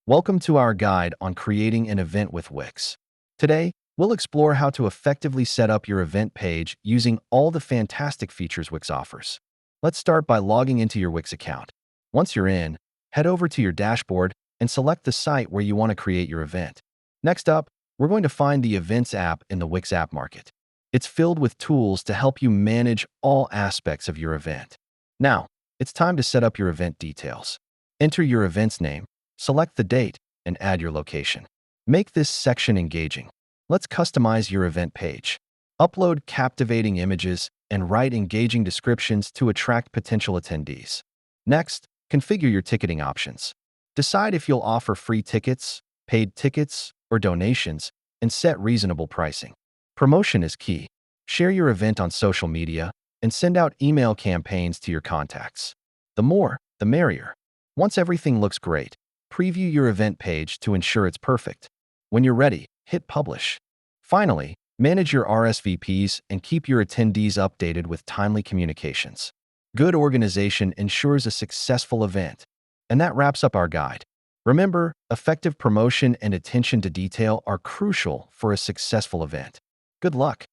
Welcome to our guide on creating an event with Wix. Today, we'll explore how to effectively set up your event page using all the fantastic features Wix offers. Let's start by logging into your Wix account. Once you're in, head over to your dashboard and select the site where you want to create your event. Next up, we're going to find the Events app in the Wix app market. It's filled with tools to help you manage all aspects of your event. Now, it's time to set up your event details. Enter your event's name, select the date, and add your location. Make this section engaging. Let's customize your event page. Upload captivating images and write engaging descriptions to attract potential attendees. Next, configure your ticketing options. Decide if you'll offer free tickets, paid tickets, or donations, and set reasonable pricing. Promotion is key. Share your event on social media and send out email campaigns to your contacts. The more, the merrier. Once everything looks great, preview your event page to ensure it's perfect. When you're ready, hit Publish. Finally, manage your RSVPs and keep your attendees updated with timely communications. Good organization ensures a successful event. And that wraps up our guide. Remember, effective promotion and attention to detail are crucial for a successful event. Good luck!